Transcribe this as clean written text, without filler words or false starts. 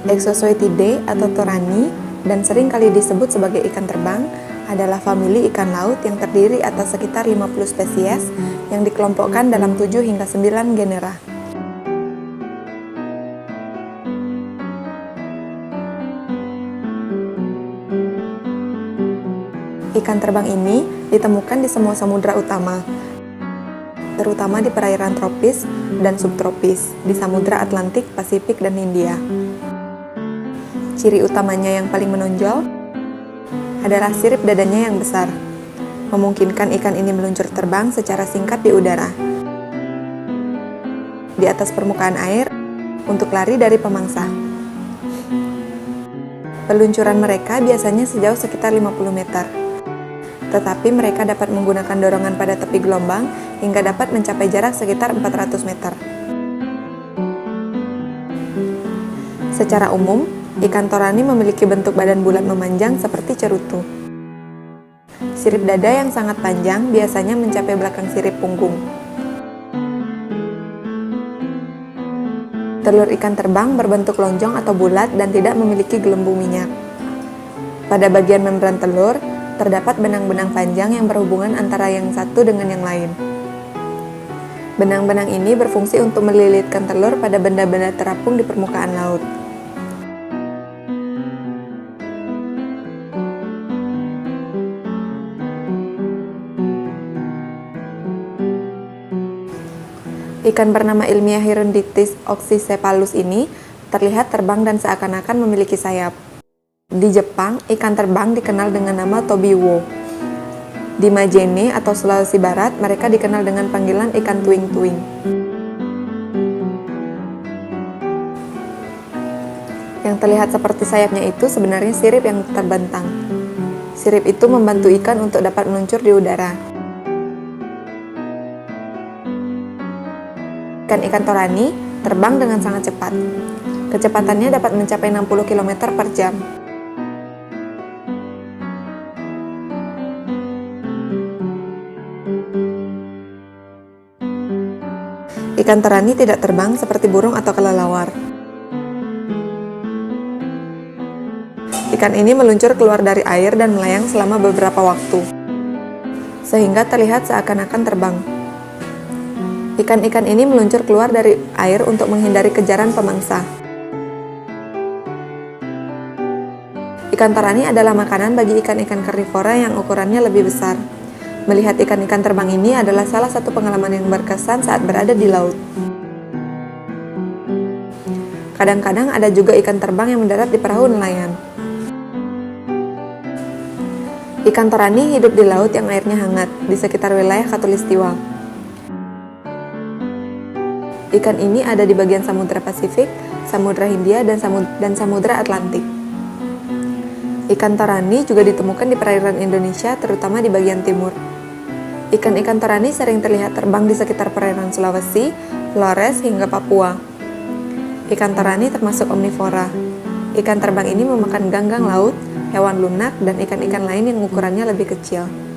Exozoetidae atau Torani, dan sering kali disebut sebagai ikan terbang, adalah famili ikan laut yang terdiri atas sekitar 50 spesies yang dikelompokkan dalam 7 hingga 9 genera. Ikan terbang ini ditemukan di semua samudra utama, terutama di perairan tropis dan subtropis, di Samudra Atlantik, Pasifik, dan Hindia. Ciri utamanya yang paling menonjol adalah sirip dadanya yang besar, memungkinkan ikan ini meluncur terbang secara singkat di udara, di atas permukaan air, untuk lari dari pemangsa. Peluncuran mereka biasanya sejauh sekitar 50 meter, tetapi mereka dapat menggunakan dorongan pada tepi gelombang hingga dapat mencapai jarak sekitar 400 meter. Secara umum, ikan Torani memiliki bentuk badan bulat memanjang seperti cerutu. Sirip dada yang sangat panjang biasanya mencapai belakang sirip punggung. Telur ikan terbang berbentuk lonjong atau bulat dan tidak memiliki gelembung minyak. Pada bagian membran telur, terdapat benang-benang panjang yang berhubungan antara yang satu dengan yang lain. Benang-benang ini berfungsi untuk melilitkan telur pada benda-benda terapung di permukaan laut. Ikan bernama ilmiah Hirundithis oxycephalus ini terlihat terbang dan seakan-akan memiliki sayap. Di Jepang, ikan terbang dikenal dengan nama tobiwo. Di Majene atau Sulawesi Barat, mereka dikenal dengan panggilan ikan tuing-tuing. Yang terlihat seperti sayapnya itu sebenarnya sirip yang terbentang. Sirip itu membantu ikan untuk dapat meluncur di udara. Ikan-ikan Torani terbang dengan sangat cepat. Kecepatannya dapat mencapai 60 km per jam. Ikan Torani tidak terbang seperti burung atau kelelawar. Ikan ini meluncur keluar dari air dan melayang selama beberapa waktu, sehingga terlihat seakan-akan terbang. Ikan-ikan ini meluncur keluar dari air untuk menghindari kejaran pemangsa. Ikan Torani adalah makanan bagi ikan-ikan karnivora yang ukurannya lebih besar. Melihat ikan-ikan terbang ini adalah salah satu pengalaman yang berkesan saat berada di laut. Kadang-kadang ada juga ikan terbang yang mendarat di perahu nelayan. Ikan Torani hidup di laut yang airnya hangat, di sekitar wilayah Khatulistiwa. Ikan ini ada di bagian Samudra Pasifik, Samudra Hindia, dan Samudra Atlantik. Ikan Torani juga ditemukan di perairan Indonesia, terutama di bagian timur. Ikan-ikan Torani sering terlihat terbang di sekitar perairan Sulawesi, Flores, hingga Papua. Ikan Torani termasuk omnivora. Ikan terbang ini memakan ganggang laut, hewan lunak, dan ikan-ikan lain yang ukurannya lebih kecil.